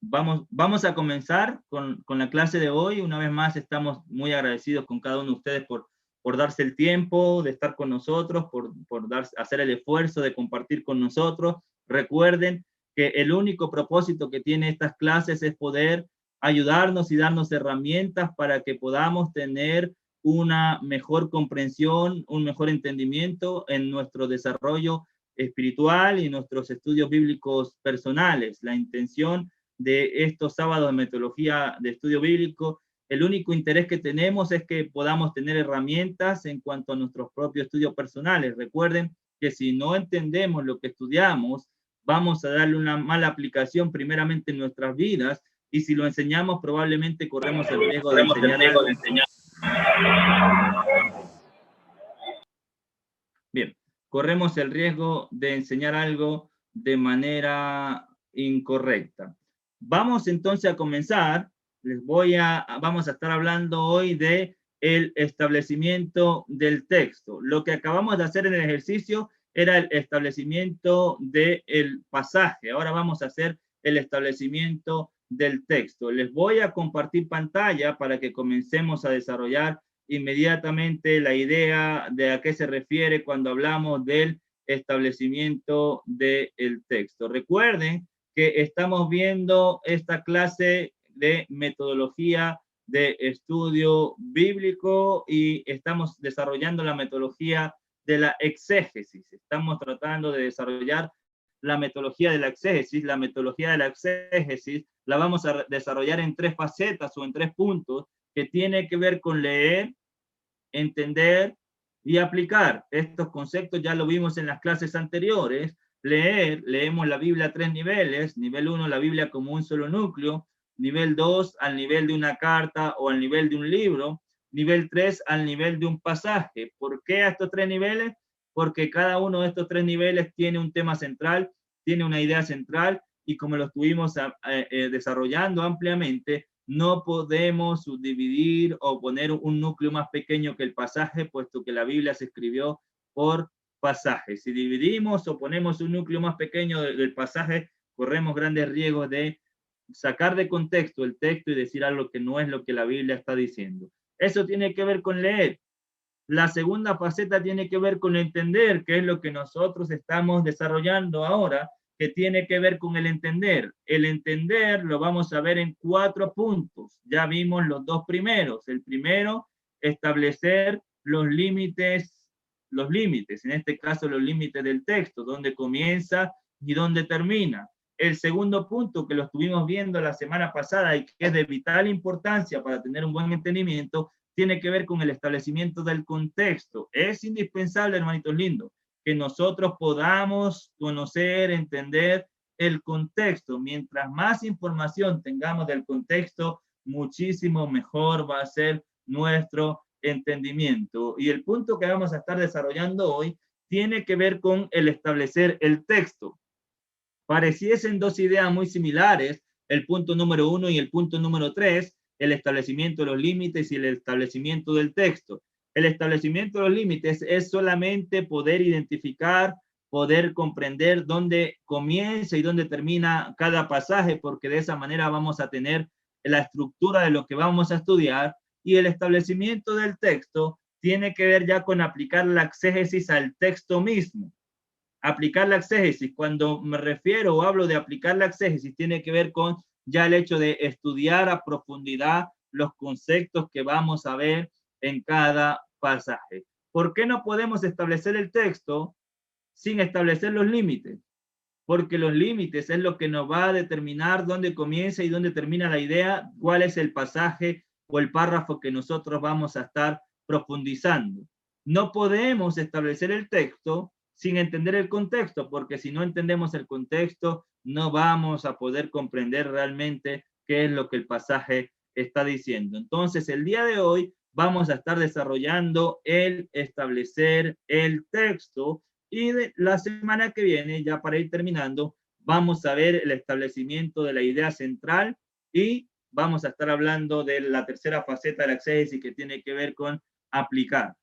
Vamos a comenzar con la clase de hoy. Una vez más estamos muy agradecidos con cada uno de ustedes por darse el tiempo de estar con nosotros, hacer el esfuerzo de compartir con nosotros. Recuerden que el único propósito que tiene estas clases es poder ayudarnos y darnos herramientas para que podamos tener una mejor comprensión, un mejor entendimiento en nuestro desarrollo espiritual y nuestros estudios bíblicos personales. La intención de estos sábados de metodología de estudio bíblico, el único interés que tenemos es que podamos tener herramientas en cuanto a nuestros propios estudios personales. Recuerden que si no entendemos lo que estudiamos, vamos a darle una mala aplicación primeramente en nuestras vidas, y si lo enseñamos probablemente corremos el riesgo de enseñar algo. Bien, corremos el riesgo de enseñar algo de manera incorrecta. Vamos entonces a comenzar. Vamos a estar hablando hoy de el establecimiento del texto. Lo que acabamos de hacer en el ejercicio era el establecimiento del pasaje. Ahora vamos a hacer el establecimiento del texto. Les voy a compartir pantalla para que comencemos a desarrollar inmediatamente la idea de a qué se refiere cuando hablamos del establecimiento del texto. Recuerden que estamos viendo esta clase de metodología de estudio bíblico y estamos desarrollando la metodología de la exégesis. Estamos tratando de desarrollar la metodología de la exégesis. La metodología de la exégesis la vamos a desarrollar en 3 facetas o en 3 puntos que tiene que ver con leer, entender y aplicar. Estos conceptos ya lo vimos en las clases anteriores. Leemos la Biblia a 3 niveles. Nivel 1, la Biblia como un solo núcleo. Nivel 2, al nivel de una carta o al nivel de un libro. Nivel 3, al nivel de un pasaje. ¿Por qué a estos 3 niveles? Porque cada uno de estos 3 niveles tiene un tema central, tiene una idea central, y como lo estuvimos desarrollando ampliamente, no podemos subdividir o poner un núcleo más pequeño que el pasaje, puesto que la Biblia se escribió por pasajes. Si dividimos o ponemos un núcleo más pequeño del pasaje, corremos grandes riesgos de sacar de contexto el texto y decir algo que no es lo que la Biblia está diciendo. Eso tiene que ver con leer. La segunda faceta tiene que ver con entender, que es lo que nosotros estamos desarrollando ahora, que tiene que ver con el entender. El entender lo vamos a ver en 4 puntos. Ya vimos los 2 primeros. El primero, establecer los límites, en este caso los límites del texto, dónde comienza y dónde termina. El segundo punto, que lo estuvimos viendo la semana pasada y que es de vital importancia para tener un buen entendimiento, tiene que ver con el establecimiento del contexto. Es indispensable, hermanitos lindos, que nosotros podamos conocer, entender el contexto. Mientras más información tengamos del contexto, muchísimo mejor va a ser nuestro entendimiento. Y el punto que vamos a estar desarrollando hoy tiene que ver con el establecer el texto. Pareciesen 2 ideas muy similares, el punto número 1 y el punto número 3, el establecimiento de los límites y el establecimiento del texto. El establecimiento de los límites es solamente poder identificar, poder comprender dónde comienza y dónde termina cada pasaje, porque de esa manera vamos a tener la estructura de lo que vamos a estudiar. Y el establecimiento del texto tiene que ver ya con aplicar la exégesis al texto mismo. Aplicar la exégesis, cuando me refiero o hablo de aplicar la exégesis, tiene que ver con ya el hecho de estudiar a profundidad los conceptos que vamos a ver en cada pasaje. ¿Por qué no podemos establecer el texto sin establecer los límites? Porque los límites es lo que nos va a determinar dónde comienza y dónde termina la idea, cuál es el pasaje o el párrafo que nosotros vamos a estar profundizando. No podemos establecer el texto sin entender el contexto, porque si no entendemos el contexto, no vamos a poder comprender realmente qué es lo que el pasaje está diciendo. Entonces, el día de hoy vamos a estar desarrollando el establecer el texto, y la semana que viene, ya para ir terminando, vamos a ver el establecimiento de la idea central y vamos a estar hablando de la tercera faceta de la exégesis, que tiene que ver con aplicar.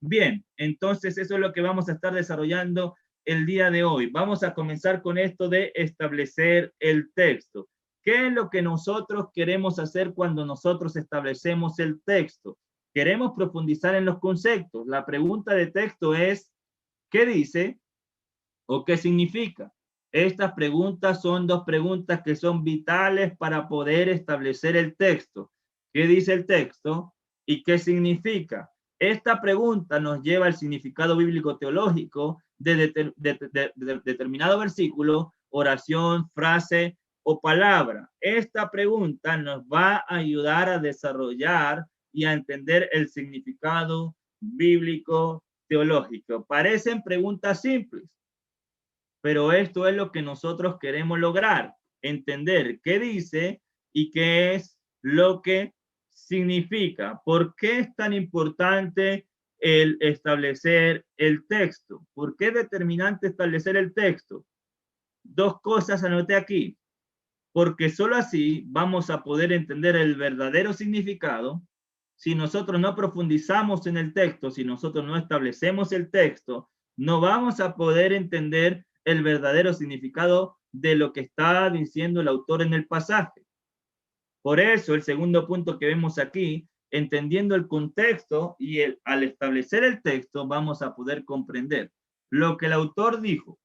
Bien, entonces eso es lo que vamos a estar desarrollando el día de hoy. Vamos a comenzar con esto de establecer el texto. ¿Qué es lo que nosotros queremos hacer cuando nosotros establecemos el texto? Queremos profundizar en los conceptos. La pregunta de texto es, ¿qué dice o qué significa? Estas preguntas son dos preguntas que son vitales para poder establecer el texto. ¿Qué dice el texto y qué significa? Esta pregunta nos lleva al significado bíblico teológico de determinado versículo, oración, frase o palabra. Esta pregunta nos va a ayudar a desarrollar y a entender el significado bíblico teológico. Parecen preguntas simples, pero esto es lo que nosotros queremos lograr, entender qué dice y qué es lo que significa. ¿Por qué es tan importante el establecer el texto? ¿Por qué es determinante establecer el texto? Dos cosas anoté aquí, porque solo así vamos a poder entender el verdadero significado. Si nosotros no profundizamos en el texto, si nosotros no establecemos el texto, no vamos a poder entender el verdadero significado de lo que está diciendo el autor en el pasaje. Por eso, el segundo punto que vemos aquí, entendiendo el contexto y al establecer el texto, vamos a poder comprender lo que el autor dijo,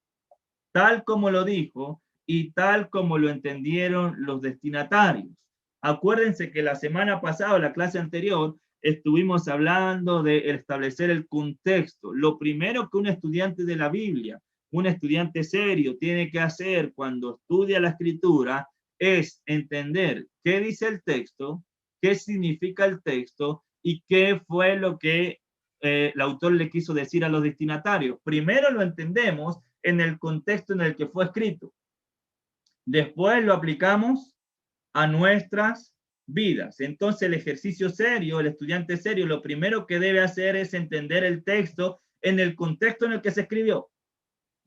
tal como lo dijo y tal como lo entendieron los destinatarios. Acuérdense que la semana pasada, la clase anterior, estuvimos hablando de establecer el contexto. Lo primero que un estudiante de la Biblia, un estudiante serio, tiene que hacer cuando estudia la escritura es entender qué dice el texto, qué significa el texto y qué fue lo que el autor le quiso decir a los destinatarios. Primero lo entendemos en el contexto en el que fue escrito. Después lo aplicamos a nuestras vidas. Entonces el ejercicio serio, el estudiante serio, lo primero que debe hacer es entender el texto en el contexto en el que se escribió.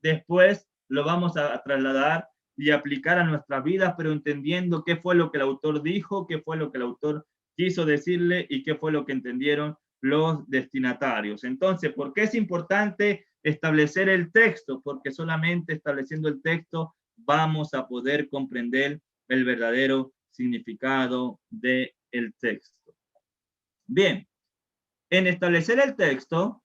Después lo vamos a trasladar y aplicar a nuestras vidas, pero entendiendo qué fue lo que el autor dijo, qué fue lo que el autor quiso decirle y qué fue lo que entendieron los destinatarios. Entonces, ¿por qué es importante establecer el texto? Porque solamente estableciendo el texto vamos a poder comprender el verdadero significado del texto. Bien, en establecer el texto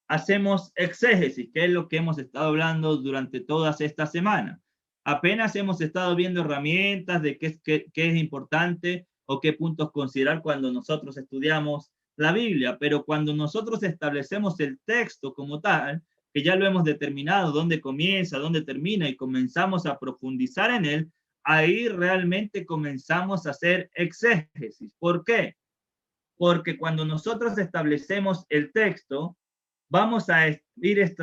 hacemos exégesis, que es lo que hemos estado hablando durante todas estas semanas. Apenas hemos estado viendo herramientas de qué es importante o qué puntos considerar cuando nosotros estudiamos la Biblia, pero cuando nosotros establecemos el texto como tal, que ya lo hemos determinado, dónde comienza, dónde termina y comenzamos a profundizar en él, ahí realmente comenzamos a hacer exégesis. ¿Por qué? Porque cuando nosotros establecemos el texto, vamos a ir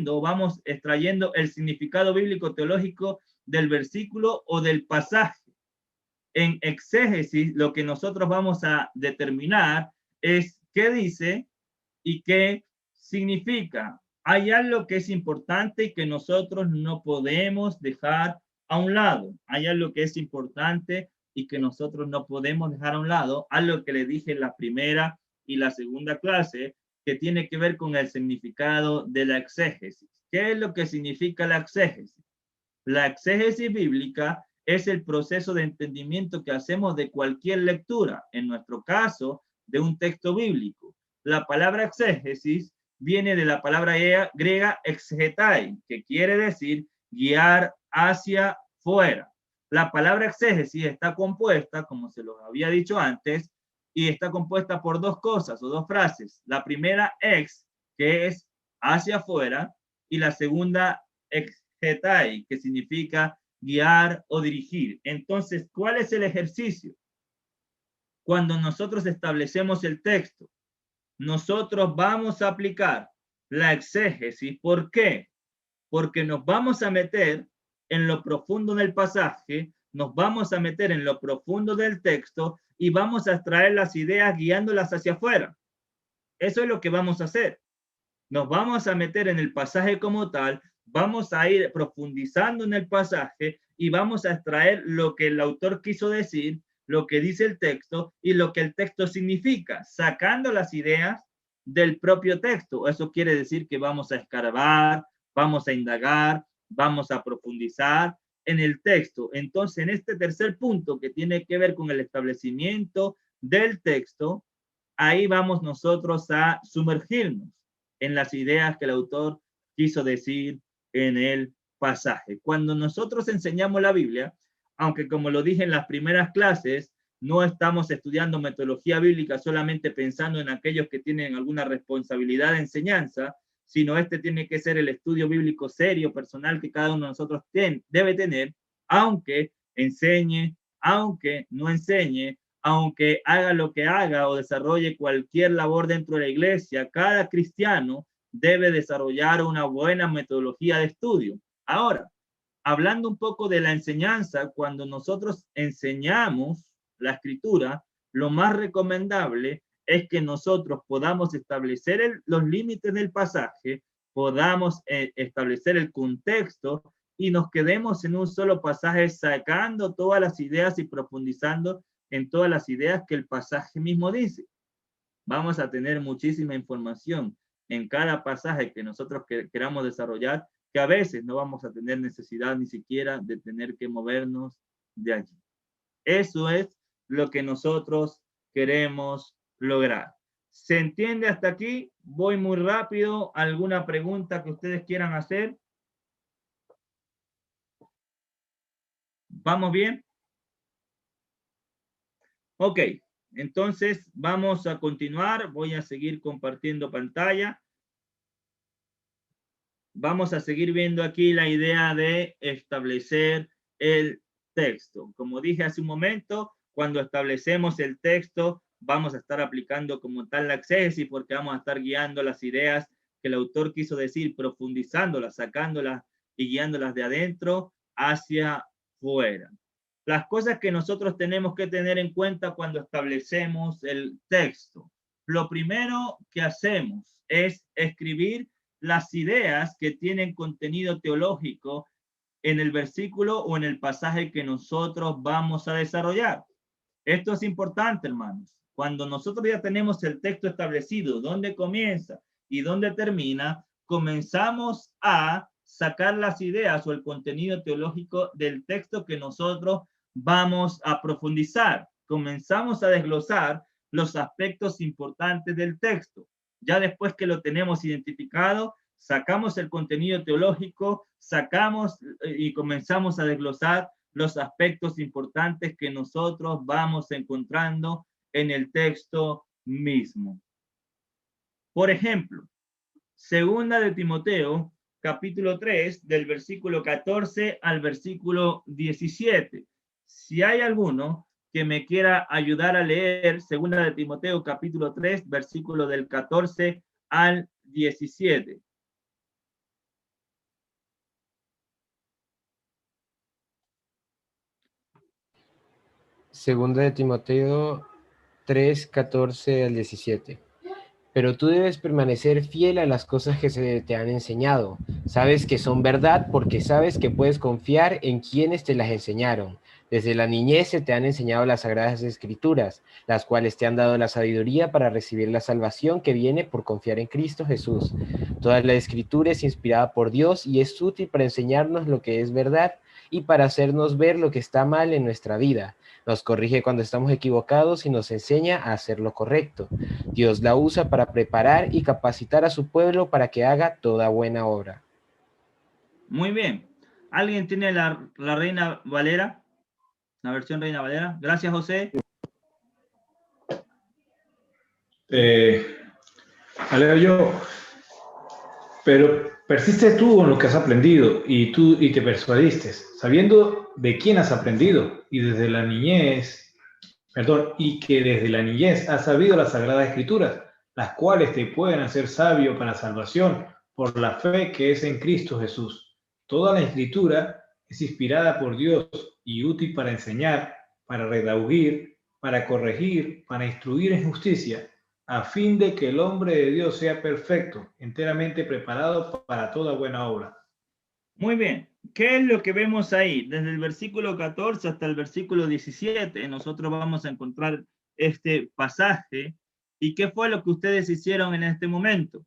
vamos extrayendo el significado bíblico teológico del versículo o del pasaje. En exégesis, lo que nosotros vamos a determinar es qué dice y qué significa. Hay algo que es importante y que nosotros no podemos dejar a un lado. Hay algo que es importante y que nosotros no podemos dejar a un lado. Algo que le dije en la primera y la segunda clase, que tiene que ver con el significado de la exégesis. ¿Qué es lo que significa la exégesis? La exégesis bíblica es el proceso de entendimiento que hacemos de cualquier lectura, en nuestro caso, de un texto bíblico. La palabra exégesis viene de la palabra griega exegetai, que quiere decir guiar hacia fuera. La palabra exégesis está compuesta, como se los había dicho antes, y está compuesta por dos cosas o dos frases. La primera, ex, que es hacia afuera, y la segunda, exegetai, que significa guiar o dirigir. Entonces, ¿cuál es el ejercicio? Cuando nosotros establecemos el texto, nosotros vamos a aplicar la exégesis. ¿Por qué? Porque nos vamos a meter en lo profundo del pasaje, nos vamos a meter en lo profundo del texto y vamos a extraer las ideas guiándolas hacia afuera. Eso es lo que vamos a hacer. Nos vamos a meter en el pasaje como tal, vamos a ir profundizando en el pasaje y vamos a extraer lo que el autor quiso decir, lo que dice el texto y lo que el texto significa, sacando las ideas del propio texto. Eso quiere decir que vamos a escarbar, vamos a indagar, vamos a profundizar en el texto. Entonces, en este tercer punto que tiene que ver con el establecimiento del texto, ahí vamos nosotros a sumergirnos en las ideas que el autor quiso decir en el pasaje. Cuando nosotros enseñamos la Biblia, aunque como lo dije en las primeras clases, no estamos estudiando metodología bíblica solamente pensando en aquellos que tienen alguna responsabilidad de enseñanza, sino este tiene que ser el estudio bíblico serio, personal que cada uno de nosotros debe tener, aunque enseñe, aunque no enseñe, aunque haga lo que haga o desarrolle cualquier labor dentro de la iglesia, cada cristiano debe desarrollar una buena metodología de estudio. Ahora, hablando un poco de la enseñanza, cuando nosotros enseñamos la escritura, lo más recomendable es que nosotros podamos establecer los límites del pasaje, podamos establecer el contexto y nos quedemos en un solo pasaje sacando todas las ideas y profundizando en todas las ideas que el pasaje mismo dice. Vamos a tener muchísima información en cada pasaje que nosotros queramos desarrollar, que a veces no vamos a tener necesidad ni siquiera de tener que movernos de allí. Eso es lo que nosotros queremos lograr. ¿Se entiende hasta aquí? Voy muy rápido. ¿Alguna pregunta que ustedes quieran hacer? ¿Vamos bien? Ok, entonces vamos a continuar. Voy a seguir compartiendo pantalla. Vamos a seguir viendo aquí la idea de establecer el texto. Como dije hace un momento, cuando establecemos el texto, vamos a estar aplicando como tal la exégesis porque vamos a estar guiando las ideas que el autor quiso decir, profundizándolas, sacándolas y guiándolas de adentro hacia fuera. Las cosas que nosotros tenemos que tener en cuenta cuando establecemos el texto. Lo primero que hacemos es escribir las ideas que tienen contenido teológico en el versículo o en el pasaje que nosotros vamos a desarrollar. Esto es importante, hermanos. Cuando nosotros ya tenemos el texto establecido, dónde comienza y dónde termina, comenzamos a sacar las ideas o el contenido teológico del texto que nosotros vamos a profundizar. Comenzamos a desglosar los aspectos importantes del texto. Ya después que lo tenemos identificado, sacamos el contenido teológico, sacamos y comenzamos a desglosar los aspectos importantes que nosotros vamos encontrando en el texto mismo. Por ejemplo, segunda de Timoteo, capítulo 3, del versículo 14 al versículo 17. Si hay alguno que me quiera ayudar a leer segunda de Timoteo, capítulo 3, versículo del 14 al 17. Segunda de Timoteo 3, 14 al 17. Pero tú debes permanecer fiel a las cosas que se te han enseñado. Sabes que son verdad porque sabes que puedes confiar en quienes te las enseñaron. Desde la niñez se te han enseñado las sagradas escrituras, las cuales te han dado la sabiduría para recibir la salvación que viene por confiar en Cristo Jesús. Toda la escritura es inspirada por Dios y es útil para enseñarnos lo que es verdad y para hacernos ver lo que está mal en nuestra vida. Nos corrige cuando estamos equivocados y nos enseña a hacer lo correcto. Dios la usa para preparar y capacitar a su pueblo para que haga toda buena obra. Muy bien. ¿Alguien tiene la Reina Valera? La versión Reina Valera. Gracias, José. Leo yo. Pero persiste tú en lo que has aprendido y te persuadiste, sabiendo de quién has aprendido y desde la niñez, y que desde la niñez has sabido las sagradas escrituras, las cuales te pueden hacer sabio para salvación por la fe que es en Cristo Jesús. Toda la escritura es inspirada por Dios y útil para enseñar, para redarguir, para corregir, para instruir en justicia, a fin de que el hombre de Dios sea perfecto, enteramente preparado para toda buena obra. Muy bien. ¿Qué es lo que vemos ahí? Desde el versículo 14 hasta el versículo 17, nosotros vamos a encontrar este pasaje. ¿Y qué fue lo que ustedes hicieron en este momento?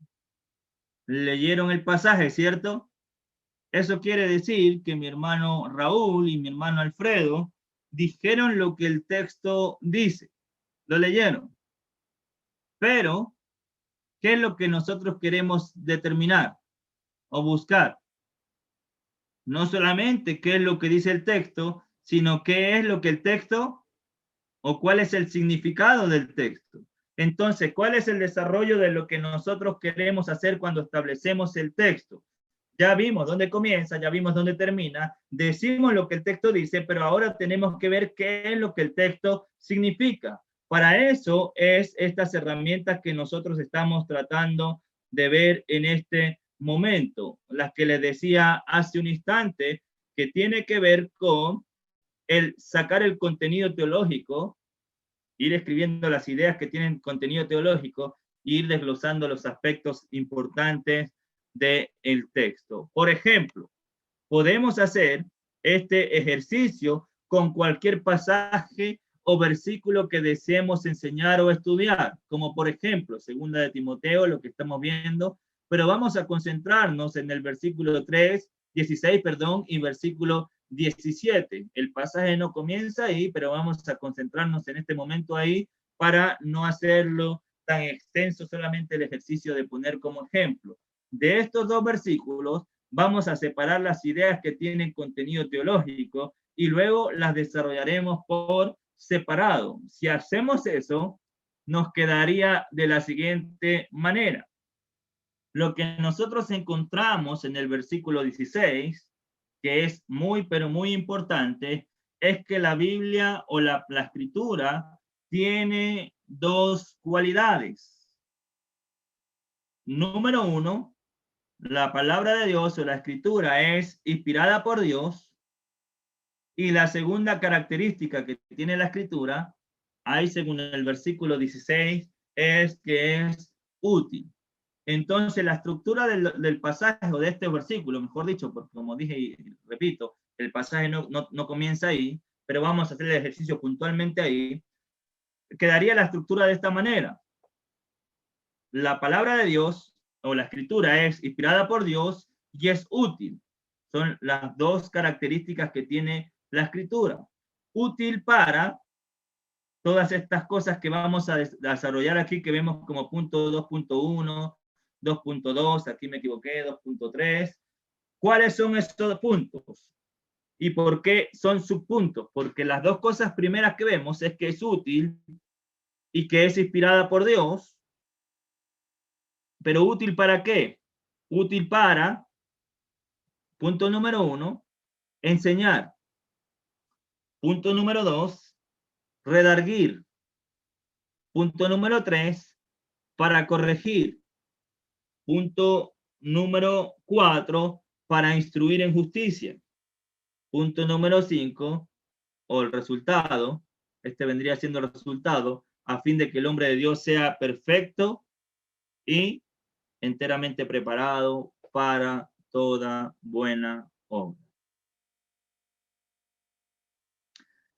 Leyeron el pasaje, ¿cierto? Eso quiere decir que mi hermano Raúl y mi hermano Alfredo dijeron lo que el texto dice, lo leyeron. Pero, ¿qué es lo que nosotros queremos determinar o buscar? No solamente qué es lo que dice el texto, sino qué es lo que el texto o cuál es el significado del texto. Entonces, ¿cuál es el desarrollo de lo que nosotros queremos hacer cuando establecemos el texto? Ya vimos dónde comienza, ya vimos dónde termina, decimos lo que el texto dice, pero ahora tenemos que ver qué es lo que el texto significa. Para eso es estas herramientas que nosotros estamos tratando de ver en este momento, las que les decía hace un instante, que tiene que ver con el sacar el contenido teológico, ir escribiendo las ideas que tienen contenido teológico, e ir desglosando los aspectos importantes del texto. Por ejemplo, podemos hacer este ejercicio con cualquier pasaje o versículo que deseemos enseñar o estudiar, como por ejemplo, segunda de Timoteo, lo que estamos viendo, pero vamos a concentrarnos en el versículo 16, y versículo 17. El pasaje no comienza ahí, pero vamos a concentrarnos en este momento ahí para no hacerlo tan extenso, solamente el ejercicio de poner como ejemplo. De estos dos versículos vamos a separar las ideas que tienen contenido teológico y luego las desarrollaremos por separado. Si hacemos eso, nos quedaría de la siguiente manera. Lo que nosotros encontramos en el versículo 16, que es muy, pero muy importante, es que la Biblia o la escritura tiene dos cualidades. Número uno, la palabra de Dios o la escritura es inspirada por Dios. Y la segunda característica que tiene la escritura, ahí según el versículo 16, es que es útil. Entonces, la estructura del pasaje o de este versículo, mejor dicho, porque como dije y repito, el pasaje no comienza ahí, pero vamos a hacer el ejercicio puntualmente ahí, quedaría la estructura de esta manera. La palabra de Dios o la escritura es inspirada por Dios y es útil. Son las dos características que tiene la escritura. Útil para todas estas cosas que vamos a desarrollar aquí, que vemos como punto 2.1, 2.2, aquí me equivoqué, 2.3. ¿Cuáles son estos puntos? ¿Y por qué son subpuntos? Porque las dos cosas primeras que vemos es que es útil y que es inspirada por Dios. ¿Pero útil para qué? Útil para, punto número 1, enseñar. Punto número 2, redarguir. Punto número 3, para corregir. Punto número 4, para instruir en justicia. Punto número 5, o el resultado, este vendría siendo el resultado, a fin de que el hombre de Dios sea perfecto y enteramente preparado para toda buena obra.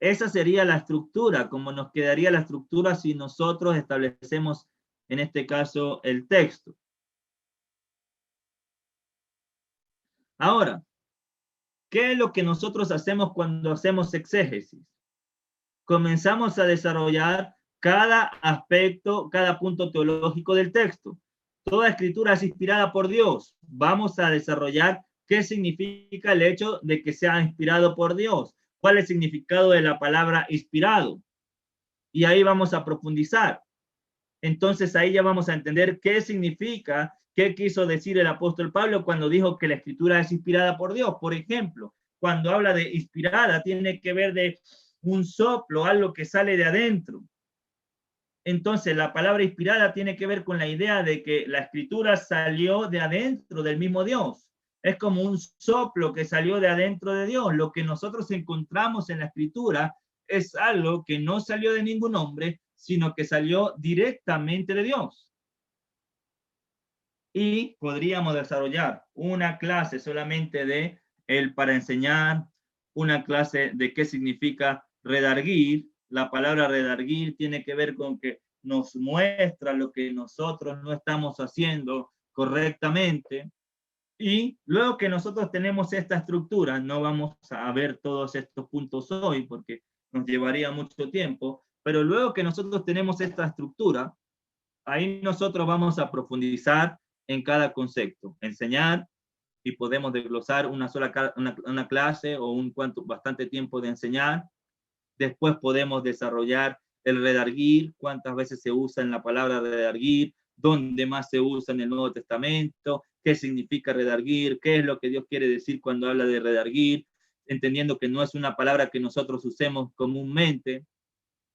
Esa sería la estructura, como nos quedaría la estructura si nosotros establecemos, en este caso, el texto. Ahora, ¿qué es lo que nosotros hacemos cuando hacemos exégesis? Comenzamos a desarrollar cada aspecto, cada punto teológico del texto. Toda escritura es inspirada por Dios. Vamos a desarrollar qué significa el hecho de que sea inspirado por Dios. ¿Cuál es el significado de la palabra inspirado? Y ahí vamos a profundizar. Entonces ahí ya vamos a entender qué significa, qué quiso decir el apóstol Pablo cuando dijo que la escritura es inspirada por Dios. Por ejemplo, cuando habla de inspirada, tiene que ver de un soplo, algo que sale de adentro. Entonces, la palabra inspirada tiene que ver con la idea de que la escritura salió de adentro del mismo Dios. Es como un soplo que salió de adentro de Dios. Lo que nosotros encontramos en la escritura es algo que no salió de ningún hombre, sino que salió directamente de Dios. Y podríamos desarrollar una clase solamente de él para enseñar, una clase de qué significa redarguir. La palabra redarguir tiene que ver con que nos muestra lo que nosotros no estamos haciendo correctamente. Y luego que nosotros tenemos esta estructura, no vamos a ver todos estos puntos hoy porque nos llevaría mucho tiempo, pero luego que nosotros tenemos esta estructura, ahí nosotros vamos a profundizar en cada concepto, enseñar, y podemos desglosar una clase o bastante tiempo de enseñar. Después podemos desarrollar el redarguir, cuántas veces se usa en la palabra redarguir, dónde más se usa en el Nuevo Testamento, qué significa redarguir, qué es lo que Dios quiere decir cuando habla de redarguir, entendiendo que no es una palabra que nosotros usemos comúnmente.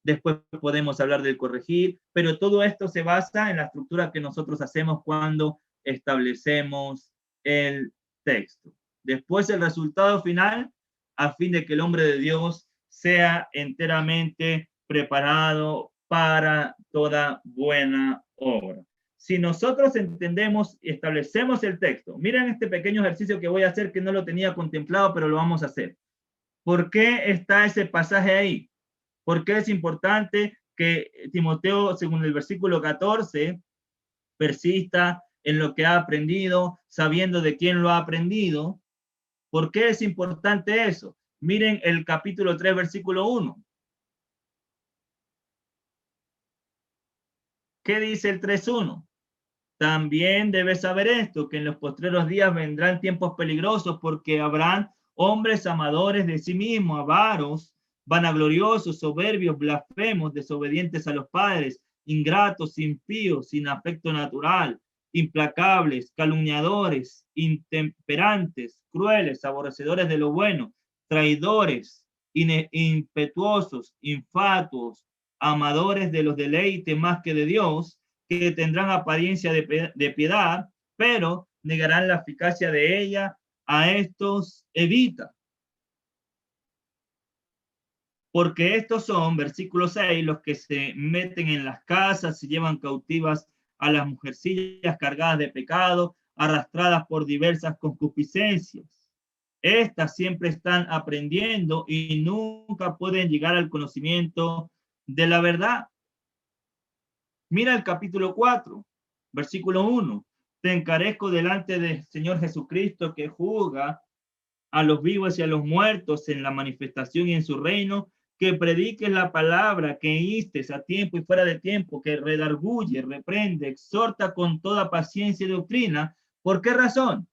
Después podemos hablar del corregir, pero todo esto se basa en la estructura que nosotros hacemos cuando establecemos el texto. Después el resultado final, a fin de que el hombre de Dios sea enteramente preparado para toda buena obra. Si nosotros entendemos y establecemos el texto, miren este pequeño ejercicio que voy a hacer que no lo tenía contemplado, pero lo vamos a hacer. ¿Por qué está ese pasaje ahí? ¿Por qué es importante que Timoteo, según el versículo 14, persista en lo que ha aprendido, sabiendo de quién lo ha aprendido? ¿Por qué es importante eso? Miren el capítulo 3, versículo 1. ¿Qué dice el 3:1? También debes saber esto, que en los postreros días vendrán tiempos peligrosos, porque habrán hombres amadores de sí mismos, avaros, vanagloriosos, soberbios, blasfemos, desobedientes a los padres, ingratos, impíos, sin afecto natural, implacables, calumniadores, intemperantes, crueles, aborrecedores de lo bueno, traidores, impetuosos, infatuos, amadores de los deleites más que de Dios, que tendrán apariencia de piedad, pero negarán la eficacia de ella. A estos evita. Porque estos son, versículo 6, los que se meten en las casas, se llevan cautivas a las mujercillas cargadas de pecado, arrastradas por diversas concupiscencias. Estas siempre están aprendiendo y nunca pueden llegar al conocimiento de la verdad. Mira el capítulo 4, versículo 1. Te encarezco delante del Señor Jesucristo, que juzga a los vivos y a los muertos en la manifestación y en su reino, que prediques la palabra, que instes a tiempo y fuera de tiempo, que redarguye, reprende, exhorta con toda paciencia y doctrina. ¿Por qué razón?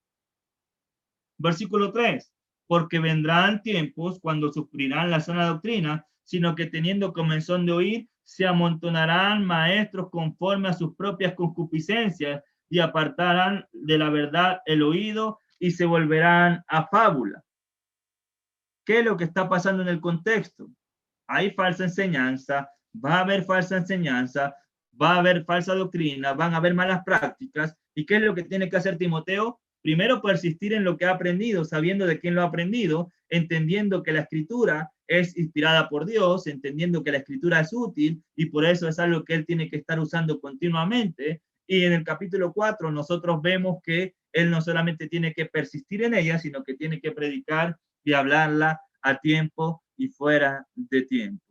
Versículo 3. Porque vendrán tiempos cuando sufrirán la sana doctrina, sino que teniendo comezón de oír, se amontonarán maestros conforme a sus propias concupiscencias y apartarán de la verdad el oído y se volverán a fábula. ¿Qué es lo que está pasando en el contexto? Hay falsa enseñanza, va a haber falsa enseñanza, va a haber falsa doctrina, van a haber malas prácticas. ¿Y qué es lo que tiene que hacer Timoteo? Primero, persistir en lo que ha aprendido, sabiendo de quién lo ha aprendido, entendiendo que la escritura es inspirada por Dios, entendiendo que la escritura es útil y por eso es algo que él tiene que estar usando continuamente. Y en el capítulo 4 nosotros vemos que él no solamente tiene que persistir en ella, sino que tiene que predicar y hablarla a tiempo y fuera de tiempo.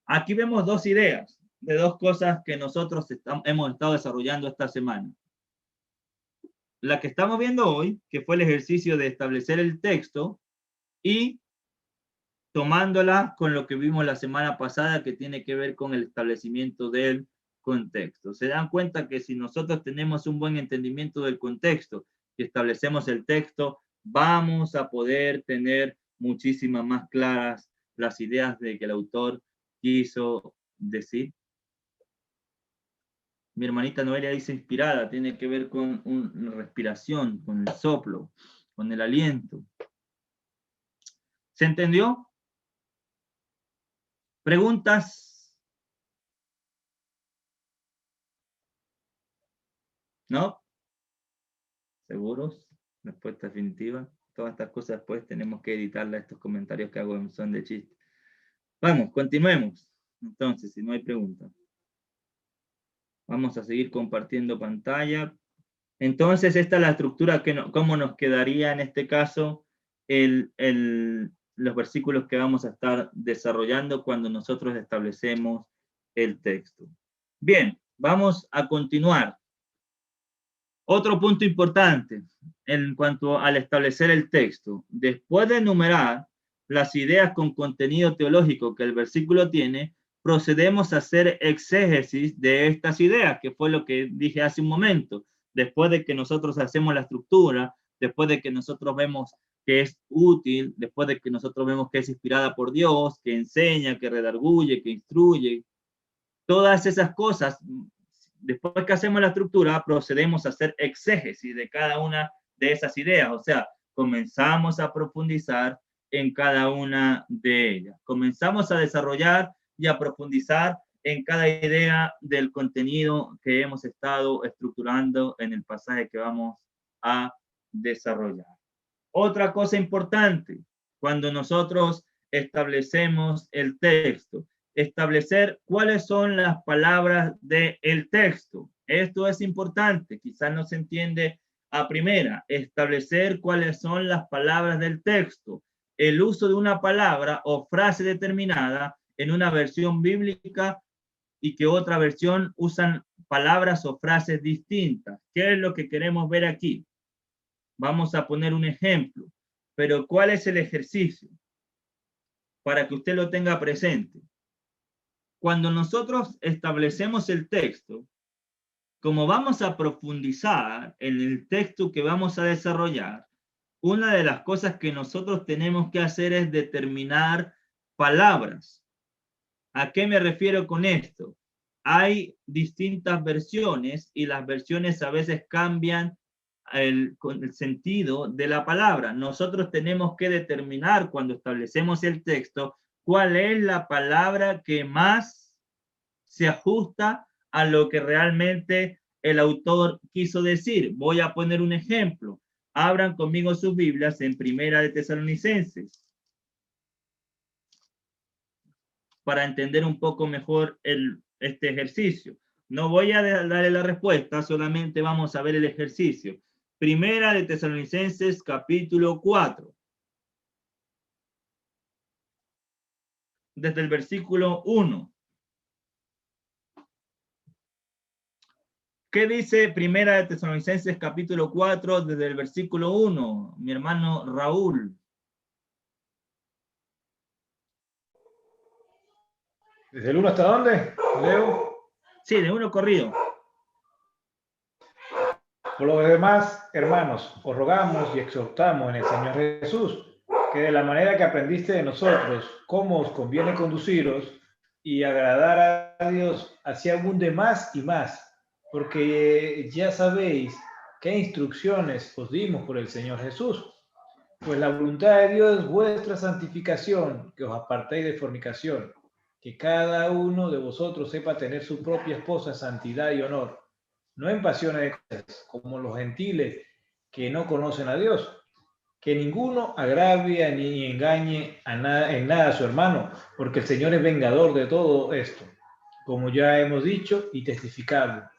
Aquí vemos dos ideas de dos cosas que nosotros hemos estado desarrollando esta semana. La que estamos viendo hoy, que fue el ejercicio de establecer el texto, y tomándola con lo que vimos la semana pasada, que tiene que ver con el establecimiento del contexto. Se dan cuenta que si nosotros tenemos un buen entendimiento del contexto y establecemos el texto, vamos a poder tener muchísimas más claras las ideas de que el autor quiso decir. Mi hermanita Noelia dice inspirada, tiene que ver con una respiración, con el soplo, con el aliento. ¿Se entendió? ¿Preguntas? ¿No? ¿Seguros? Respuesta definitiva. Todas estas cosas después tenemos que editarla, estos comentarios que hago son de chiste. Vamos, continuemos. Entonces, si no hay preguntas. Vamos a seguir compartiendo pantalla. Entonces, esta es la estructura, cómo nos quedaría en este caso los versículos que vamos a estar desarrollando cuando nosotros establecemos el texto. Bien, vamos a continuar. Otro punto importante en cuanto al establecer el texto. Después de enumerar las ideas con contenido teológico que el versículo tiene, procedemos a hacer exégesis de estas ideas, que fue lo que dije hace un momento. Después de que nosotros hacemos la estructura, después de que nosotros vemos que es útil, después de que nosotros vemos que es inspirada por Dios, que enseña, que redarguye, que instruye, todas esas cosas, después que hacemos la estructura, procedemos a hacer exégesis de cada una de esas ideas, o sea, comenzamos a profundizar en cada una de ellas. Comenzamos a desarrollar y a profundizar en cada idea del contenido que hemos estado estructurando en el pasaje que vamos a desarrollar. Otra cosa importante, cuando nosotros establecemos el texto, establecer cuáles son las palabras del texto. Esto es importante, quizás no se entiende a primera. Establecer cuáles son las palabras del texto. El uso de una palabra o frase determinada en una versión bíblica y que otra versión usan palabras o frases distintas. ¿Qué es lo que queremos ver aquí? Vamos a poner un ejemplo, pero ¿cuál es el ejercicio? Para que usted lo tenga presente. Cuando nosotros establecemos el texto, como vamos a profundizar en el texto que vamos a desarrollar, una de las cosas que nosotros tenemos que hacer es determinar palabras. ¿A qué me refiero con esto? Hay distintas versiones y las versiones a veces cambian el sentido de la palabra. Nosotros tenemos que determinar cuando establecemos el texto cuál es la palabra que más se ajusta a lo que realmente el autor quiso decir. Voy a poner un ejemplo. Abran conmigo sus Biblias en Primera de Tesalonicenses para entender un poco mejor este ejercicio. No voy a darle la respuesta, solamente vamos a ver el ejercicio. Primera de Tesalonicenses, capítulo 4. Desde el versículo 1. ¿Qué dice Primera de Tesalonicenses, capítulo 4, desde el versículo 1? Mi hermano Raúl. ¿Desde el 1 hasta dónde, Leo? Sí, de uno corrido. Por lo demás, hermanos, os rogamos y exhortamos en el Señor Jesús, que de la manera que aprendiste de nosotros, cómo os conviene conduciros y agradar a Dios, así abunde más y más, porque ya sabéis qué instrucciones os dimos por el Señor Jesús. Pues la voluntad de Dios es vuestra santificación, que os apartéis de fornicación, que cada uno de vosotros sepa tener su propia esposa en santidad y honor, no en pasiones de cosas, como los gentiles que no conocen a Dios, que ninguno agravie ni engañe en nada a su hermano, porque el Señor es vengador de todo esto, como ya hemos dicho y testificado,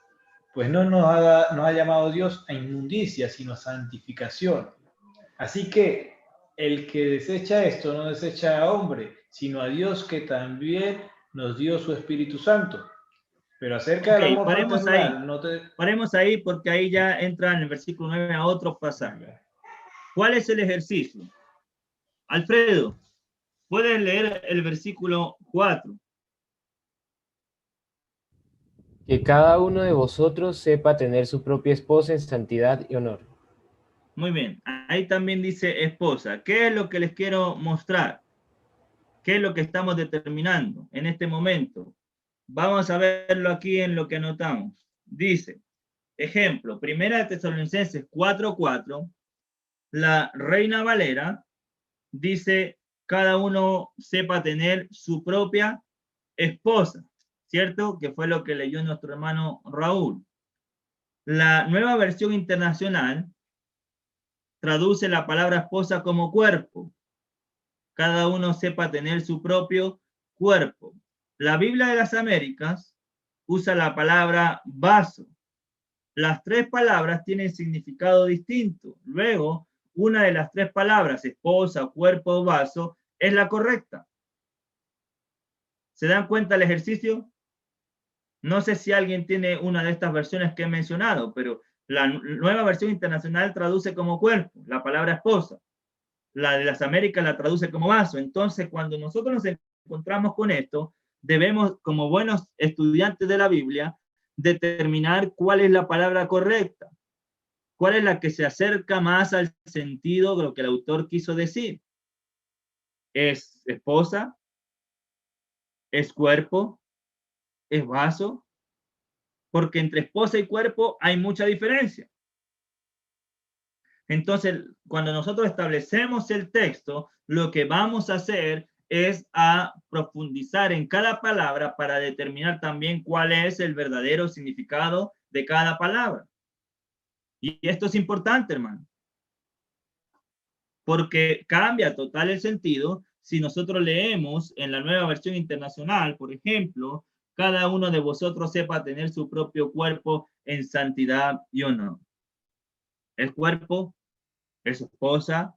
pues no nos ha llamado Dios a inmundicia, sino a santificación. Así que el que desecha esto no desecha a hombre, sino a Dios, que también nos dio su Espíritu Santo. Pero acerca del amor fraternal, paremos ahí porque ahí ya entra en el versículo 9 a otro pasaje. ¿Cuál es el ejercicio? Alfredo, ¿puedes leer el versículo 4? Que cada uno de vosotros sepa tener su propia esposa en santidad y honor. Muy bien, ahí también dice esposa. ¿Qué es lo que les quiero mostrar? ¿Qué es lo que estamos determinando en este momento? Vamos a verlo aquí en lo que anotamos. Dice, ejemplo, Primera de Tesalonicenses 4:4, la Reina Valera dice, cada uno sepa tener su propia esposa, ¿cierto? Que fue lo que leyó nuestro hermano Raúl. La Nueva Versión Internacional traduce la palabra esposa como cuerpo. Cada uno sepa tener su propio cuerpo. La Biblia de las Américas usa la palabra vaso. Las tres palabras tienen significado distinto. Luego, una de las tres palabras, esposa, cuerpo o vaso, es la correcta. ¿Se dan cuenta el ejercicio? No sé si alguien tiene una de estas versiones que he mencionado, pero La Nueva Versión Internacional traduce como cuerpo, la palabra esposa. La de las Américas la traduce como vaso. Entonces, cuando nosotros nos encontramos con esto, debemos, como buenos estudiantes de la Biblia, determinar cuál es la palabra correcta, cuál es la que se acerca más al sentido de lo que el autor quiso decir. ¿Es esposa? ¿Es cuerpo? ¿Es vaso? Porque entre esposa y cuerpo hay mucha diferencia. Entonces, cuando nosotros establecemos el texto, lo que vamos a hacer es a profundizar en cada palabra para determinar también cuál es el verdadero significado de cada palabra. Y esto es importante, hermano, porque cambia total el sentido si nosotros leemos en la Nueva Versión Internacional, por ejemplo, cada uno de vosotros sepa tener su propio cuerpo en santidad y honor. El cuerpo es esposa,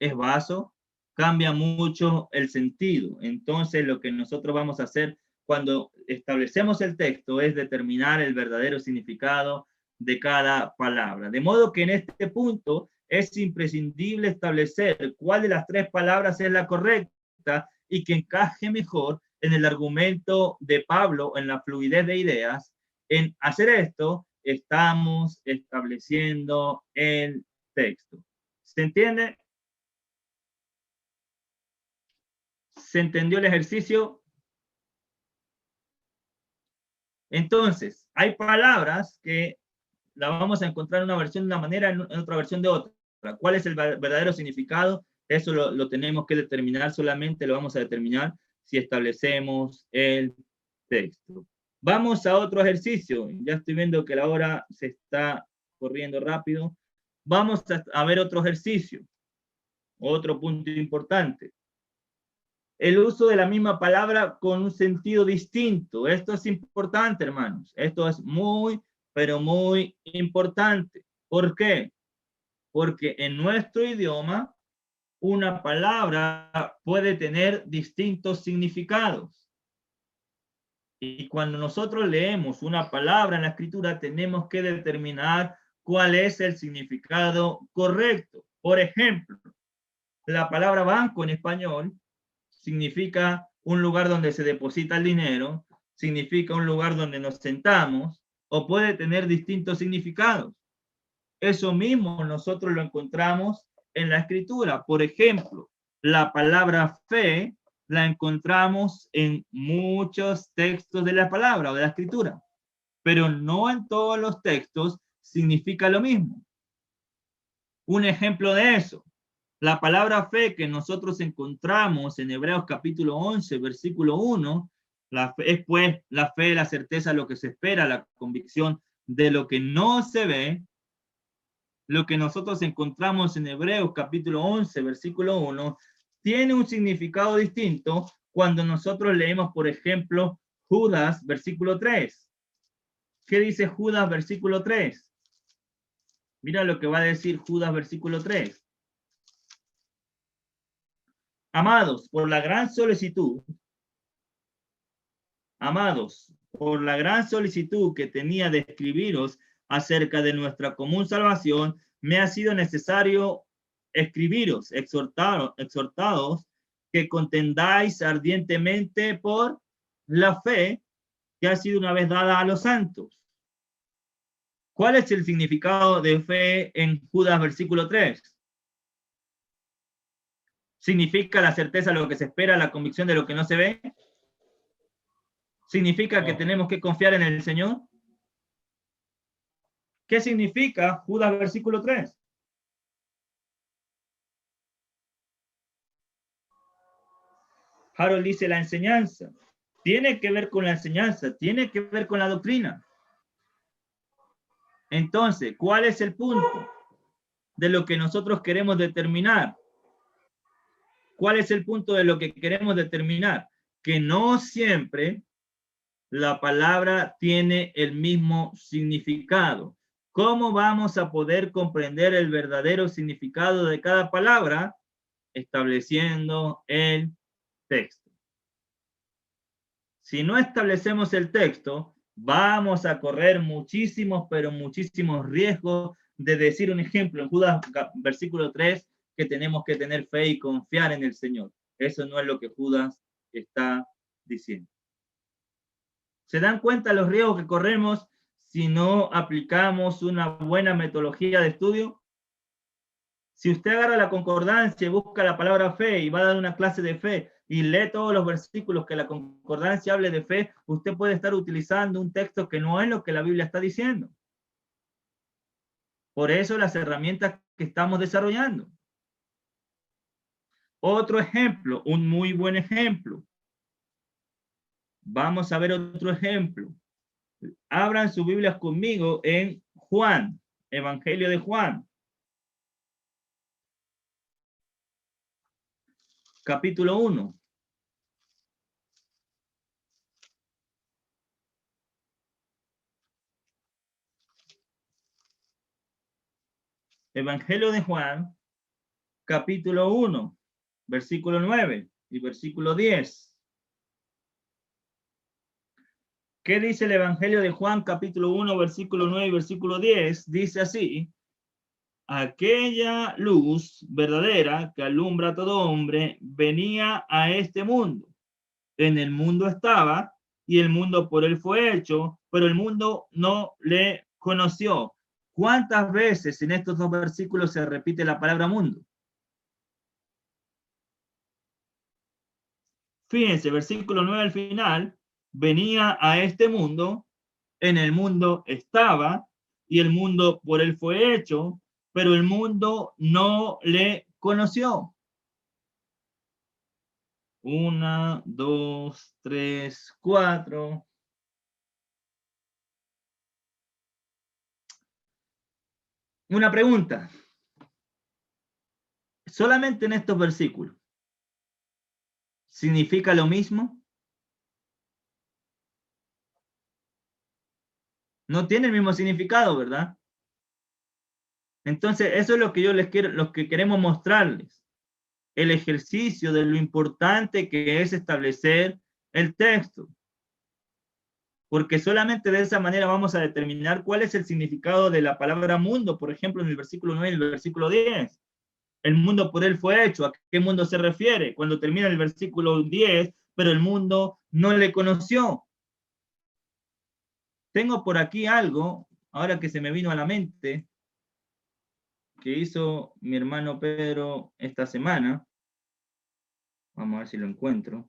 es vaso, cambia mucho el sentido. Entonces, lo que nosotros vamos a hacer cuando establecemos el texto es determinar el verdadero significado de cada palabra. De modo que en este punto es imprescindible establecer cuál de las tres palabras es la correcta y que encaje mejor en el argumento de Pablo, en la fluidez de ideas. En hacer esto, estamos estableciendo el texto. ¿Se entiende? ¿Se entendió el ejercicio? Entonces, hay palabras que la vamos a encontrar en una versión de una manera, en otra versión de otra. ¿Cuál es el verdadero significado? Eso lo tenemos que determinar, solamente lo vamos a determinar si establecemos el texto. Vamos a otro ejercicio. Ya estoy viendo que la hora se está corriendo rápido. Vamos a ver otro ejercicio. Otro punto importante. El uso de la misma palabra con un sentido distinto. Esto es importante, hermanos. Esto es muy, pero muy importante. ¿Por qué? Porque en nuestro idioma, una palabra puede tener distintos significados. Y cuando nosotros leemos una palabra en la escritura, tenemos que determinar cuál es el significado correcto. Por ejemplo, la palabra banco en español significa un lugar donde se deposita el dinero, significa un lugar donde nos sentamos, o puede tener distintos significados. Eso mismo nosotros lo encontramos en la escritura. Por ejemplo, la palabra fe la encontramos en muchos textos de la palabra o de la escritura, pero no en todos los textos significa lo mismo. Un ejemplo de eso, la palabra fe que nosotros encontramos en Hebreos capítulo 11, versículo 1, es pues la fe, la certeza de lo que se espera, la convicción de lo que no se ve. Lo que nosotros encontramos en Hebreos capítulo 11, versículo 1, tiene un significado distinto cuando nosotros leemos, por ejemplo, Judas, versículo 3. ¿Qué dice Judas, versículo 3? Mira lo que va a decir Judas, versículo 3. Amados, por la gran solicitud que tenía de escribiros acerca de nuestra común salvación, me ha sido necesario escribiros, exhortados que contendáis ardientemente por la fe que ha sido una vez dada a los santos. ¿Cuál es el significado de fe en Judas versículo 3? ¿Significa la certeza de lo que se espera, la convicción de lo que no se ve? ¿Significa que tenemos que confiar en el Señor? ¿Qué significa Judas versículo 3? Harold dice la enseñanza. Tiene que ver con la enseñanza, tiene que ver con la doctrina. Entonces, ¿cuál es el punto de lo que nosotros queremos determinar? ¿Cuál es el punto de lo que queremos determinar? Que no siempre la palabra tiene el mismo significado. ¿Cómo vamos a poder comprender el verdadero significado de cada palabra? Estableciendo el texto. Si no establecemos el texto, Vamos a correr muchísimos, pero muchísimos riesgos de decir un ejemplo en Judas versículo 3, que tenemos que tener fe y confiar en el Señor. Eso no es lo que Judas está diciendo. ¿Se dan cuenta los riesgos que corremos si no aplicamos una buena metodología de estudio? Si usted agarra la concordancia y busca la palabra fe y va a dar una clase de fe y lee todos los versículos que la concordancia hable de fe, usted puede estar utilizando un texto que no es lo que la Biblia está diciendo. Por eso las herramientas que estamos desarrollando. Otro ejemplo, un muy buen ejemplo. Vamos a ver otro ejemplo. Abran sus Biblias conmigo en Juan, Evangelio de Juan. Capítulo 1. Evangelio de Juan, capítulo 1, versículo 9 y versículo 10. ¿Qué dice el Evangelio de Juan, capítulo 1, versículo 9 y versículo 10? Dice así: aquella luz verdadera que alumbra a todo hombre venía a este mundo. En el mundo estaba, y el mundo por él fue hecho, pero el mundo no le conoció. ¿Cuántas veces en estos dos versículos se repite la palabra mundo? Fíjense, versículo 9 al final, venía a este mundo, en el mundo estaba, y el mundo por él fue hecho, pero el mundo no le conoció. 1, 2, 3, 4. Una pregunta. ¿Solamente en estos versículos significa lo mismo? No tiene el mismo significado, ¿verdad? Entonces, eso es lo que yo les quiero, lo que queremos mostrarles. El ejercicio de lo importante que es establecer el texto. Porque solamente de esa manera vamos a determinar cuál es el significado de la palabra mundo, por ejemplo, en el versículo 9 y el versículo 10. El mundo por él fue hecho. ¿A qué mundo se refiere? Cuando termina el versículo 10, pero el mundo no le conoció. Tengo por aquí algo, ahora que se me vino a la mente, que hizo mi hermano Pedro esta semana. Vamos a ver si lo encuentro,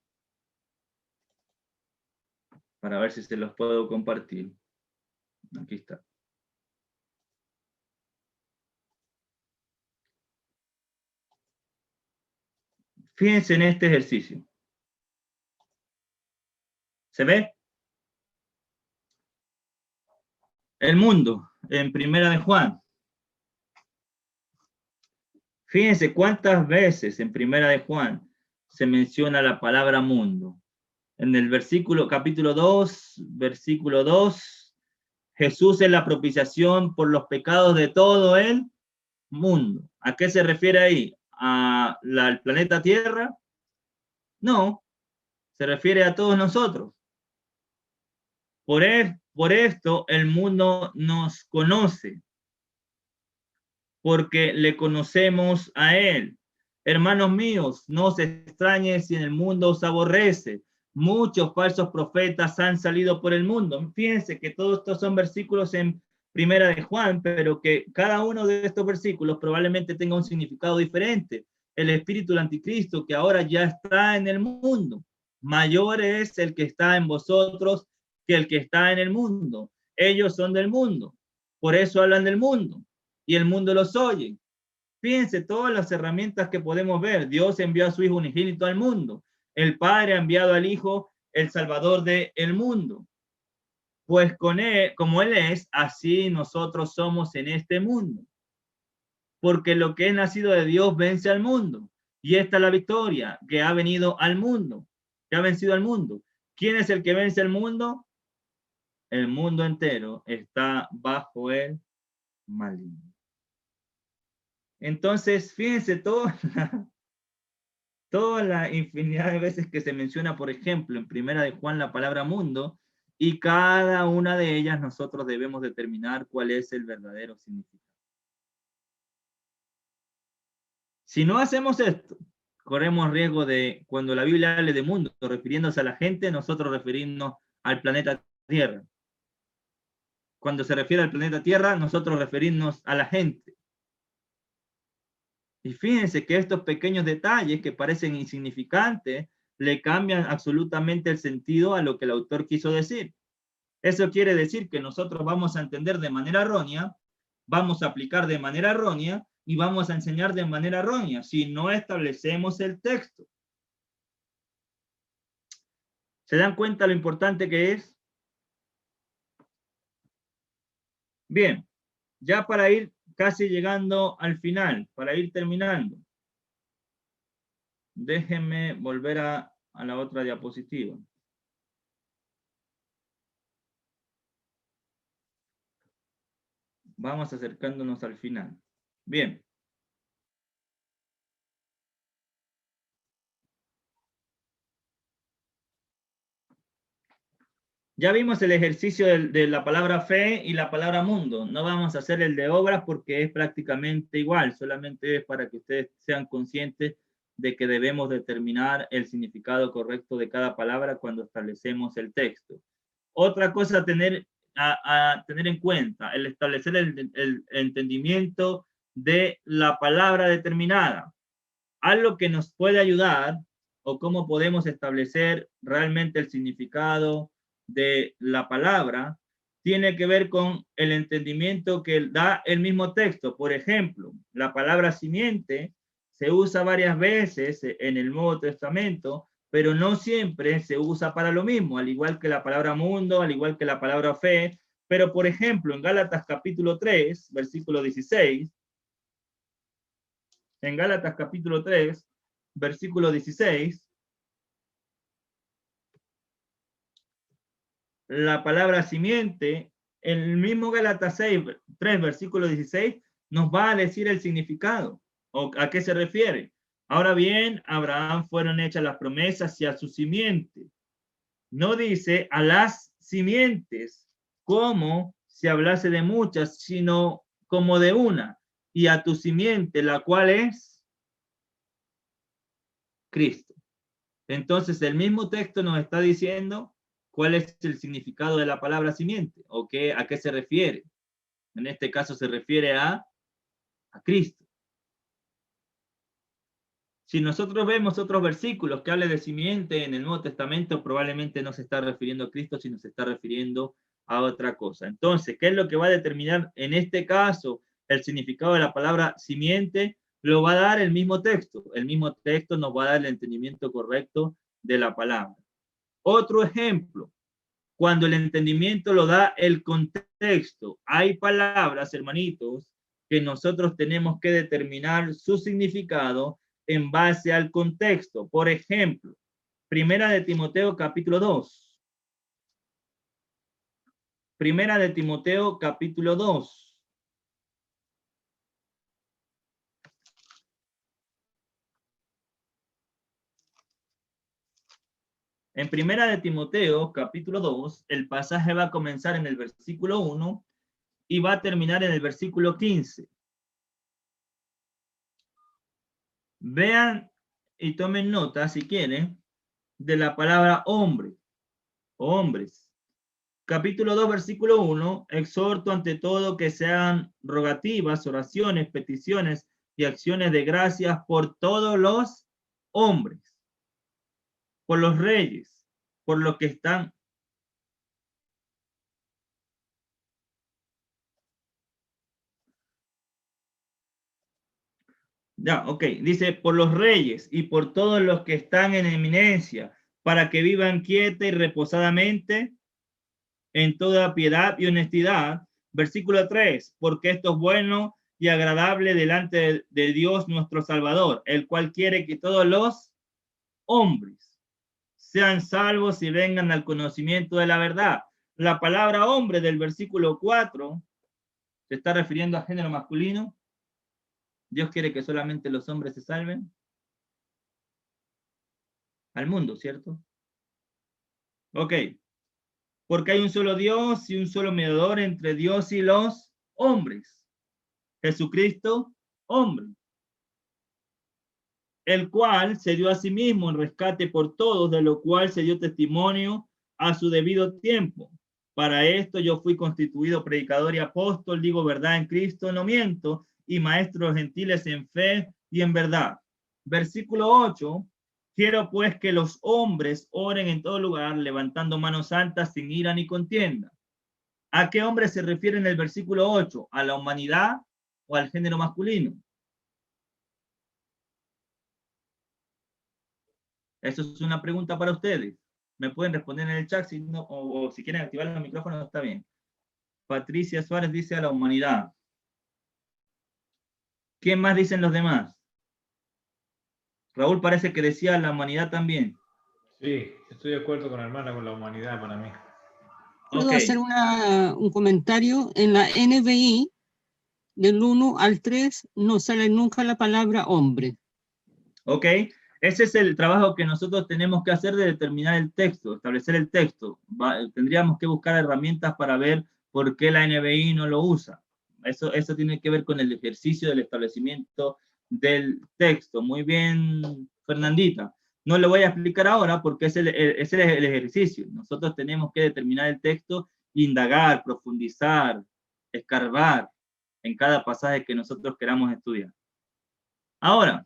para ver si se los puedo compartir. Aquí está. Fíjense en este ejercicio. ¿Se ve? El mundo, en Primera de Juan. Fíjense cuántas veces en Primera de Juan se menciona la palabra mundo. En el versículo, capítulo 2, versículo 2, Jesús es la propiciación por los pecados de todo el mundo. ¿A qué se refiere ahí? ¿Al planeta Tierra? No, se refiere a todos nosotros. Por esto el mundo nos conoce, porque le conocemos a Él. Hermanos míos, no se extrañen si en el mundo os aborrece. Muchos falsos profetas han salido por el mundo. Fíjense que todos estos son versículos en Primera de Juan, pero que cada uno de estos versículos probablemente tenga un significado diferente. El espíritu del anticristo, que ahora ya está en el mundo. Mayor es el que está en vosotros que el que está en el mundo. Ellos son del mundo, por eso hablan del mundo, y el mundo los oye. Fíjense todas las herramientas que podemos ver. Dios envió a su Hijo unigénito al mundo. El Padre ha enviado al Hijo, el Salvador del mundo. Pues con él, como Él es, así nosotros somos en este mundo. Porque lo que es nacido de Dios vence al mundo. Y esta es la victoria, que ha venido al mundo, que ha vencido al mundo. ¿Quién es el que vence al mundo? El mundo entero está bajo el maligno. Entonces, fíjense toda la infinidad de veces que se menciona, por ejemplo, en Primera de Juan la palabra mundo, y cada una de ellas nosotros debemos determinar cuál es el verdadero significado. Si no hacemos esto, corremos riesgo de, cuando la Biblia hable de mundo, refiriéndose a la gente, nosotros referirnos al planeta Tierra. Cuando se refiere al planeta Tierra, nosotros referirnos a la gente. Y fíjense que estos pequeños detalles que parecen insignificantes le cambian absolutamente el sentido a lo que el autor quiso decir. Eso quiere decir que nosotros vamos a entender de manera errónea, vamos a aplicar de manera errónea y vamos a enseñar de manera errónea si no establecemos el texto. ¿Se dan cuenta lo importante que es? Bien, ya para ir casi llegando al final, para ir terminando. Déjenme volver a la otra diapositiva. Vamos acercándonos al final. Bien. Ya vimos el ejercicio de la palabra fe y la palabra mundo. No vamos a hacer el de obras porque es prácticamente igual. Solamente es para que ustedes sean conscientes de que debemos determinar el significado correcto de cada palabra cuando establecemos el texto. Otra cosa a tener en cuenta, el establecer el entendimiento de la palabra determinada. Algo que nos puede ayudar o cómo podemos establecer realmente el significado de la palabra tiene que ver con el entendimiento que da el mismo texto. Por ejemplo, la palabra simiente se usa varias veces en el Nuevo Testamento, pero no siempre se usa para lo mismo, al igual que la palabra mundo, al igual que la palabra fe. Pero, por ejemplo, en Gálatas capítulo 3, versículo 16, en Gálatas capítulo 3, versículo 16, la palabra simiente, el mismo Gálatas 3, versículo 16, nos va a decir el significado, o a qué se refiere. Ahora bien, a Abraham fueron hechas las promesas y a su simiente. No dice a las simientes, como si hablase de muchas, sino como de una, y a tu simiente, la cual es Cristo. Entonces, el mismo texto nos está diciendo cuál es el significado de la palabra simiente, o a qué se refiere. En este caso se refiere a Cristo. Si nosotros vemos otros versículos que hablen de simiente en el Nuevo Testamento, probablemente no se está refiriendo a Cristo, sino se está refiriendo a otra cosa. Entonces, ¿qué es lo que va a determinar en este caso el significado de la palabra simiente? Lo va a dar el mismo texto. El mismo texto nos va a dar el entendimiento correcto de la palabra. Otro ejemplo, cuando el entendimiento lo da el contexto. Hay palabras, hermanitos, que nosotros tenemos que determinar su significado en base al contexto. Por ejemplo, Primera de Timoteo capítulo 2. Primera de Timoteo capítulo 2. En Primera de Timoteo capítulo 2, el pasaje va a comenzar en el versículo 1 y va a terminar en el versículo 15. Vean y tomen nota, si quieren, de la palabra hombre o hombres. Capítulo 2, versículo 1, exhorto ante todo que sean rogativas, oraciones, peticiones y acciones de gracias por todos los hombres, por los reyes, por los que están. Ya, ok, dice por los reyes y por todos los que están en eminencia, para que vivan quieta y reposadamente en toda piedad y honestidad. Versículo 3, porque esto es bueno y agradable delante de Dios nuestro Salvador, el cual quiere que todos los hombres sean salvos y vengan al conocimiento de la verdad. La palabra hombre del versículo 4 se está refiriendo a género masculino. Dios quiere que solamente los hombres se salven. Al mundo, ¿cierto? Ok. Porque hay un solo Dios y un solo mediador entre Dios y los hombres. Jesucristo, hombre. El cual se dio a sí mismo en rescate por todos, de lo cual se dio testimonio a su debido tiempo. Para esto yo fui constituido predicador y apóstol, digo verdad en Cristo, no miento, y maestro de los gentiles en fe y en verdad. Versículo 8. Quiero pues que los hombres oren en todo lugar, levantando manos altas sin ira ni contienda. ¿A qué hombre se refiere en el versículo 8? ¿A la humanidad o al género masculino? Eso es una pregunta para ustedes. Me pueden responder en el chat si no, o si quieren activar los micrófonos, está bien. Patricia Suárez dice a la humanidad. ¿Quién más dicen los demás? Raúl parece que decía a la humanidad también. Sí, estoy de acuerdo con la hermana, con la humanidad para mí. ¿Puedo Ok. hacer un comentario? En la NBI, del 1 al 3, no sale nunca la palabra hombre. Ok. Ese es el trabajo que nosotros tenemos que hacer de determinar el texto, establecer el texto. Tendríamos que buscar herramientas para ver por qué la NBI no lo usa. Eso tiene que ver con el ejercicio del establecimiento del texto. Muy bien, Fernandita. No lo voy a explicar ahora porque ese es el ejercicio. Nosotros tenemos que determinar el texto, indagar, profundizar, escarbar en cada pasaje que nosotros queramos estudiar. Ahora,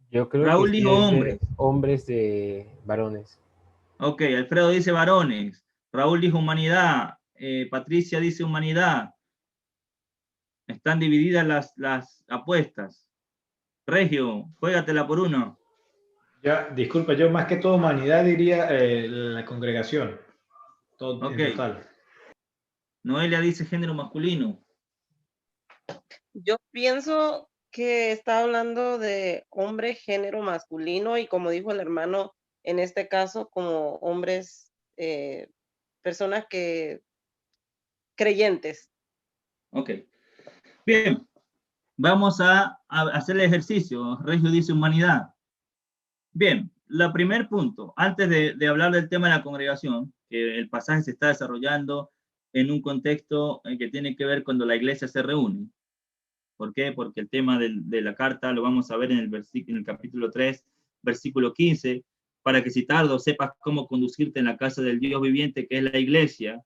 Yo creo que Raúl sí dijo es de hombres. hombres de varones. Ok, Alfredo dice varones. Raúl dijo humanidad. Patricia dice humanidad. Están divididas las apuestas. Regio, juégatela por uno. Ya, disculpa, yo más que todo humanidad diría la congregación. Todo, Ok. en total. Noelia dice género masculino. Yo pienso que está hablando de hombre, género masculino, y como dijo el hermano, en este caso, como hombres, personas que creyentes. Ok. Bien. Vamos a hacer el ejercicio. Regio dice humanidad. Bien. El primer punto, antes de hablar del tema de la congregación, que el pasaje se está desarrollando en un contexto que tiene que ver cuando la iglesia se reúne. ¿Por qué? Porque el tema de la carta lo vamos a ver en el capítulo 3, versículo 15, para que si tardo sepas cómo conducirte en la casa del Dios viviente, que es la iglesia,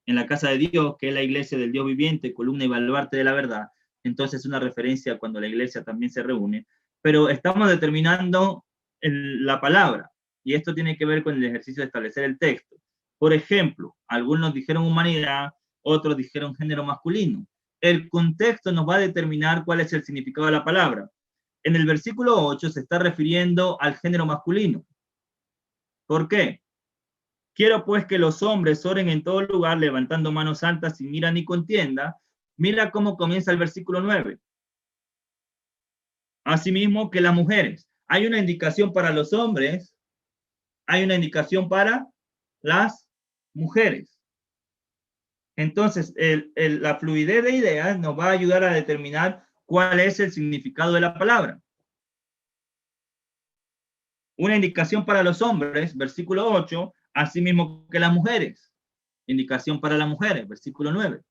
en la casa de Dios, que es la iglesia del Dios viviente, columna y baluarte de la verdad. Entonces es una referencia cuando la iglesia también se reúne. Pero estamos determinando la palabra, y esto tiene que ver con el ejercicio de establecer el texto. Por ejemplo, algunos dijeron humanidad, otros dijeron género masculino. El contexto nos va a determinar cuál es el significado de la palabra. En el versículo 8 se está refiriendo al género masculino. ¿Por qué? Quiero pues que los hombres oren en todo lugar, levantando manos altas sin ira ni contienda. Mira cómo comienza el versículo 9. Asimismo que las mujeres. Hay una indicación para los hombres, hay una indicación para las mujeres. Entonces, la fluidez de ideas nos va a ayudar a determinar cuál es el significado de la palabra. Una indicación para los hombres, versículo 8, así mismo que las mujeres. Indicación para las mujeres, versículo 9.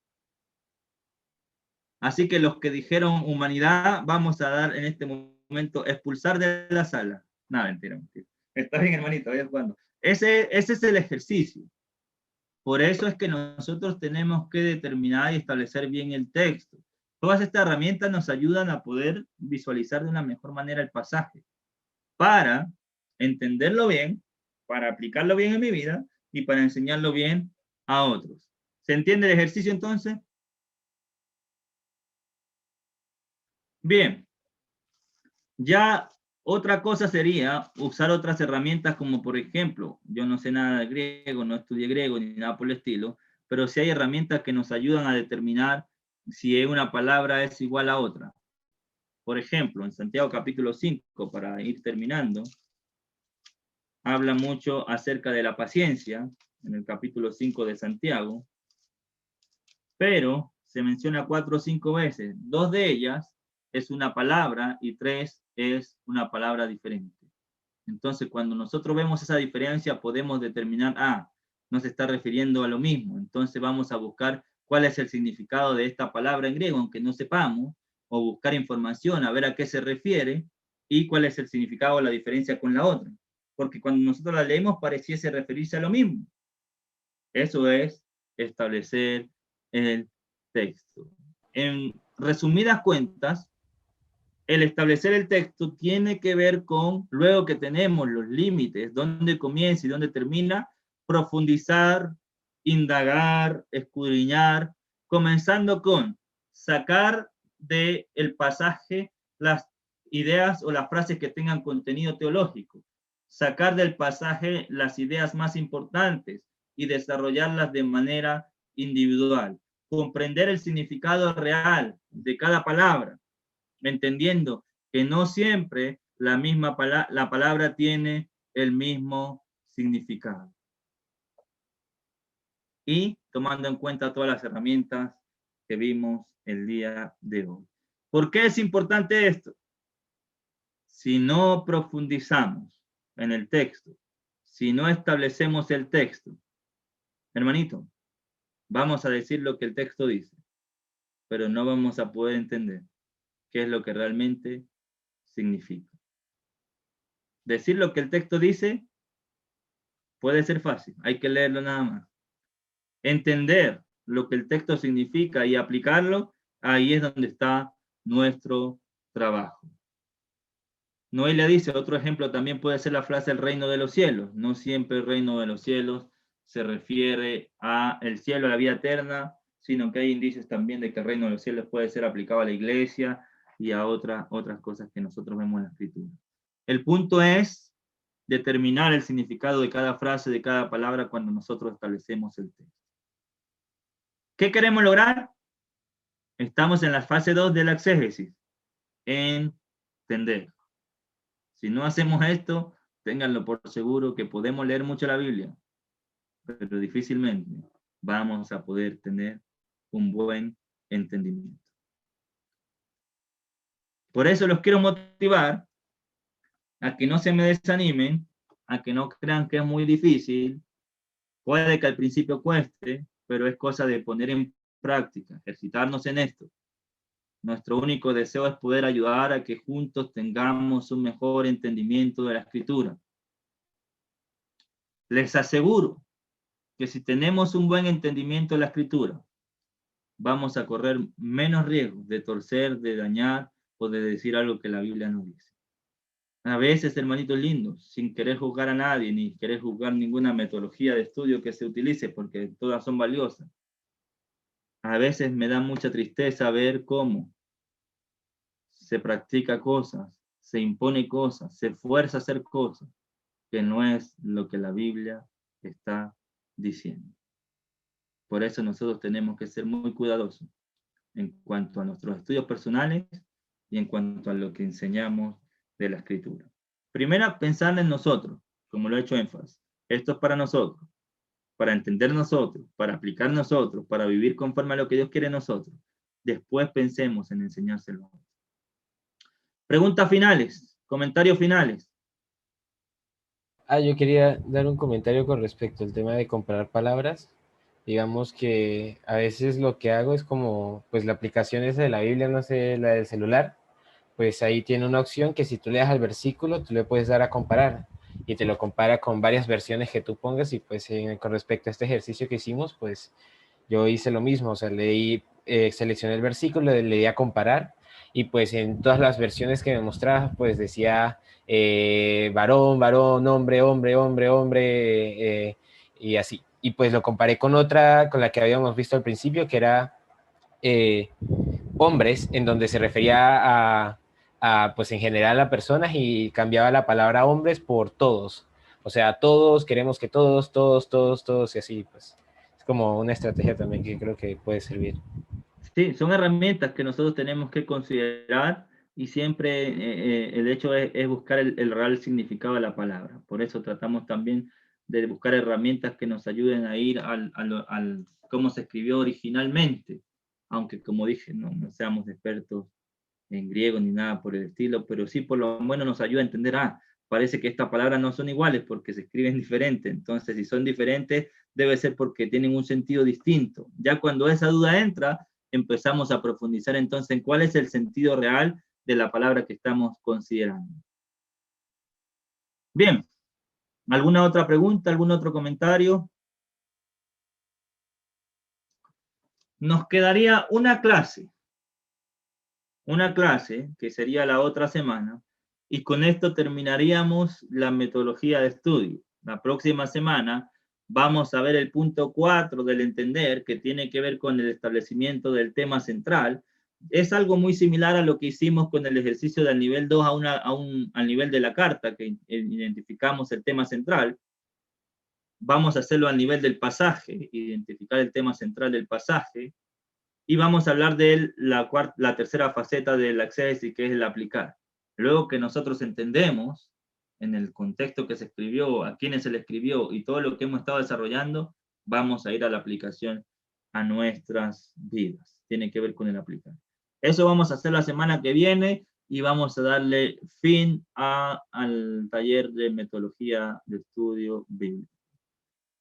Así que los que dijeron humanidad, vamos a dar en este momento expulsar de la sala. No, mentira, mentira. Está bien, hermanito, vaya jugando. Ese es el ejercicio. Por eso es que nosotros tenemos que determinar y establecer bien el texto. Todas estas herramientas nos ayudan a poder visualizar de una mejor manera el pasaje, para entenderlo bien, para aplicarlo bien en mi vida y para enseñarlo bien a otros. ¿Se entiende el ejercicio entonces? Bien. Ya otra cosa sería usar otras herramientas como por ejemplo, yo no sé nada de griego, no estudié griego ni nada por el estilo, pero sí hay herramientas que nos ayudan a determinar si una palabra es igual a otra. Por ejemplo, en Santiago capítulo 5, para ir terminando, habla mucho acerca de la paciencia, en el capítulo 5 de Santiago, pero se menciona 4 o 5 veces. 2 de ellas es una palabra y 3 es una palabra diferente. Entonces, cuando nosotros vemos esa diferencia, podemos determinar, no se está refiriendo a lo mismo. Entonces vamos a buscar cuál es el significado de esta palabra en griego, aunque no sepamos, o buscar información, a ver a qué se refiere, y cuál es el significado o la diferencia con la otra. Porque cuando nosotros la leemos pareciese referirse a lo mismo. Eso es establecer el texto. En resumidas cuentas, el establecer el texto tiene que ver con, luego que tenemos los límites, dónde comienza y dónde termina, profundizar, indagar, escudriñar, comenzando con sacar del pasaje las ideas o las frases que tengan contenido teológico, sacar del pasaje las ideas más importantes y desarrollarlas de manera individual, comprender el significado real de cada palabra, entendiendo que no siempre la palabra tiene el mismo significado. Y tomando en cuenta todas las herramientas que vimos el día de hoy. ¿Por qué es importante esto? Si no profundizamos en el texto, si no establecemos el texto, hermanito, vamos a decir lo que el texto dice, pero no vamos a poder entender qué es lo que realmente significa. Decir lo que el texto dice puede ser fácil, hay que leerlo nada más. Entender lo que el texto significa y aplicarlo, ahí es donde está nuestro trabajo. Noelia dice, otro ejemplo también puede ser la frase el reino de los cielos. No siempre el reino de los cielos se refiere a el cielo, a la vida eterna, sino que hay indicios también de que el reino de los cielos puede ser aplicado a la iglesia y a otras cosas que nosotros vemos en la escritura. El punto es determinar el significado de cada frase, de cada palabra cuando nosotros establecemos el texto. ¿Qué queremos lograr? Estamos en la fase 2 de la exégesis. Entender. Si no hacemos esto, ténganlo por seguro que podemos leer mucho la Biblia, pero difícilmente vamos a poder tener un buen entendimiento. Por eso los quiero motivar a que no se me desanimen, a que no crean que es muy difícil. Puede que al principio cueste, pero es cosa de poner en práctica, ejercitarnos en esto. Nuestro único deseo es poder ayudar a que juntos tengamos un mejor entendimiento de la Escritura. Les aseguro que si tenemos un buen entendimiento de la Escritura, vamos a correr menos riesgo de torcer, de dañar o de decir algo que la Biblia no dice. A veces, hermanitos lindos, sin querer juzgar a nadie, ni querer juzgar ninguna metodología de estudio que se utilice, porque todas son valiosas. A veces me da mucha tristeza ver cómo se practica cosas, se impone cosas, se fuerza a hacer cosas, que no es lo que la Biblia está diciendo. Por eso nosotros tenemos que ser muy cuidadosos en cuanto a nuestros estudios personales y en cuanto a lo que enseñamos de la Escritura. Primero, pensar en nosotros, como lo he hecho énfasis. Esto es para nosotros, para entender nosotros, para aplicar nosotros, para vivir conforme a lo que Dios quiere en nosotros. Después pensemos en enseñárselo a otros. Preguntas finales, comentarios finales. Yo quería dar un comentario con respecto al tema de comparar palabras. Digamos que a veces lo que hago es como, pues la aplicación esa de la Biblia, no sé, la del celular, pues ahí tiene una opción que si tú le das al versículo, tú le puedes dar a comparar y te lo compara con varias versiones que tú pongas y pues con respecto a este ejercicio que hicimos, pues yo hice lo mismo, o sea, seleccioné el versículo, le di a comparar y pues en todas las versiones que me mostraba, pues decía varón, varón, hombre, hombre, hombre, hombre, y así. Y pues lo comparé con otra, con la que habíamos visto al principio, que era hombres, en donde se refería pues en general a personas y cambiaba la palabra hombres por todos. O sea, todos, queremos que todos, todos, todos, todos, y así, pues. Es como una estrategia también que creo que puede servir. Sí, son herramientas que nosotros tenemos que considerar y siempre el hecho es buscar el real significado de la palabra. Por eso tratamos también de buscar herramientas que nos ayuden a ir al cómo se escribió originalmente, aunque como dije, no seamos expertos en griego ni nada por el estilo, pero sí por lo menos nos ayuda a entender, parece que estas palabras no son iguales porque se escriben diferentes. Entonces, si son diferentes, debe ser porque tienen un sentido distinto. Ya cuando esa duda entra, empezamos a profundizar entonces en cuál es el sentido real de la palabra que estamos considerando. Bien, ¿alguna otra pregunta, algún otro comentario? Nos quedaría una clase que sería la otra semana, y con esto terminaríamos la metodología de estudio. La próxima semana vamos a ver el punto 4 del entender, que tiene que ver con el establecimiento del tema central. Es algo muy similar a lo que hicimos con el ejercicio del nivel 2 al nivel de la carta, que identificamos el tema central. Vamos a hacerlo al nivel del pasaje, identificar el tema central del pasaje, y vamos a hablar de la tercera faceta del exégesis, que es el aplicar. Luego que nosotros entendemos, en el contexto que se escribió, a quiénes se le escribió, y todo lo que hemos estado desarrollando, vamos a ir a la aplicación a nuestras vidas. Tiene que ver con el aplicar. Eso vamos a hacer la semana que viene, y vamos a darle fin al taller de metodología de estudio bíblico.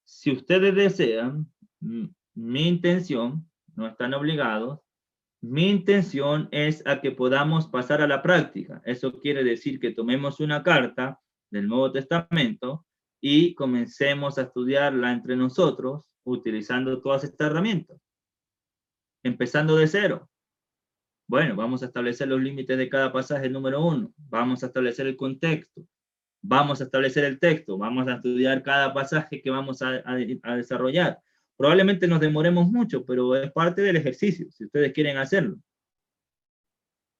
Si ustedes desean, mi intención, no están obligados, mi intención es a que podamos pasar a la práctica. Eso quiere decir que tomemos una carta del Nuevo Testamento y comencemos a estudiarla entre nosotros utilizando todas estas herramientas. Empezando de cero. Bueno, vamos a establecer los límites de cada pasaje número 1. Vamos a establecer el contexto. Vamos a establecer el texto. Vamos a estudiar cada pasaje que vamos a desarrollar. Probablemente nos demoremos mucho, pero es parte del ejercicio, si ustedes quieren hacerlo.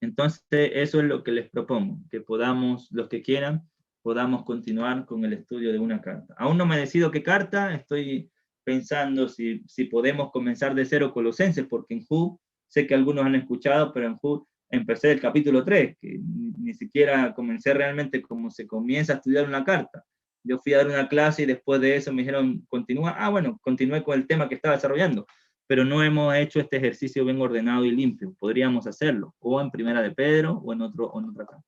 Entonces, eso es lo que les propongo, que podamos, los que quieran, podamos continuar con el estudio de una carta. Aún no me decido qué carta, estoy pensando si podemos comenzar de cero Colosenses, porque en Hub, sé que algunos han escuchado, pero en Hub empecé el capítulo 3, que ni siquiera comencé realmente como se comienza a estudiar una carta. Yo fui a dar una clase y después de eso me dijeron, continúa. Ah, bueno, continué con el tema que estaba desarrollando, pero no hemos hecho este ejercicio bien ordenado y limpio. Podríamos hacerlo, o en Primera de Pedro, o en otra carta.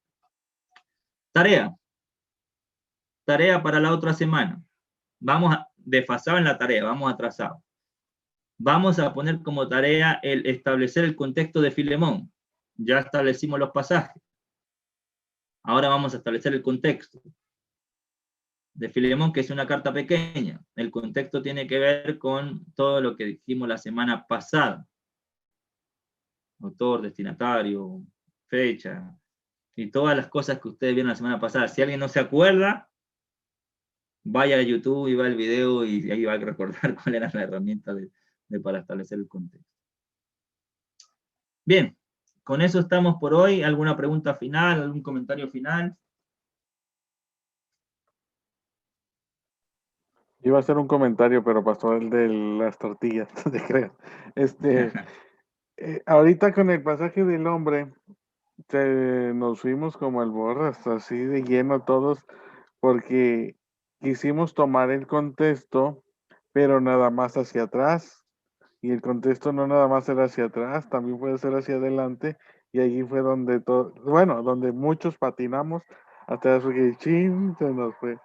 Tarea para la otra semana. Vamos desfasados en la tarea, vamos atrasados. Vamos a poner como tarea el establecer el contexto de Filemón. Ya establecimos los pasajes. Ahora vamos a establecer el contexto de Filemón, que es una carta pequeña. El contexto tiene que ver con todo lo que dijimos la semana pasada. Autor, destinatario, fecha, y todas las cosas que ustedes vieron la semana pasada. Si alguien no se acuerda, vaya a YouTube y va al video y ahí va a recordar cuál era la herramienta para establecer el contexto. Bien, con eso estamos por hoy. ¿Alguna pregunta final, algún comentario final? Iba a hacer un comentario, pero pasó el de las tortillas, te creo. Ahorita con el pasaje del hombre, nos fuimos como al borras, así de lleno todos, porque quisimos tomar el contexto, pero nada más hacia atrás. Y el contexto no nada más era hacia atrás, también puede ser hacia adelante. Y allí fue donde donde muchos patinamos, hasta que chin, se nos fue.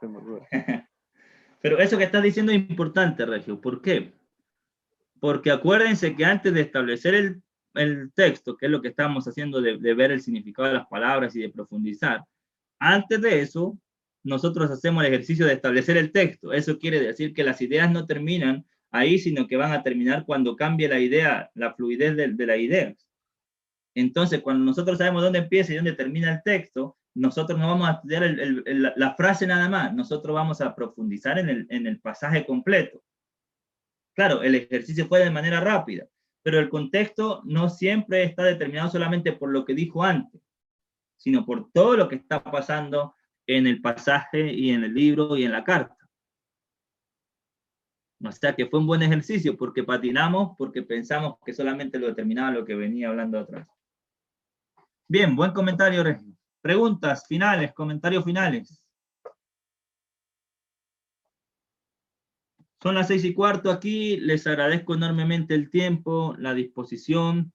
Pero eso que estás diciendo es importante, Regio. ¿Por qué? Porque acuérdense que antes de establecer el texto, que es lo que estamos haciendo de ver el significado de las palabras y de profundizar, antes de eso, nosotros hacemos el ejercicio de establecer el texto. Eso quiere decir que las ideas no terminan ahí, sino que van a terminar cuando cambie la idea, la fluidez de la idea. Entonces, cuando nosotros sabemos dónde empieza y dónde termina el texto, nosotros no vamos a estudiar la frase nada más, nosotros vamos a profundizar en el pasaje completo. Claro, el ejercicio fue de manera rápida, pero el contexto no siempre está determinado solamente por lo que dijo antes, sino por todo lo que está pasando en el pasaje y en el libro y en la carta. O sea que fue un buen ejercicio porque patinamos, porque pensamos que solamente lo determinaba lo que venía hablando atrás. Bien, buen comentario, Regio. Preguntas finales, comentarios finales. Son las 6:15 aquí, les agradezco enormemente el tiempo, la disposición.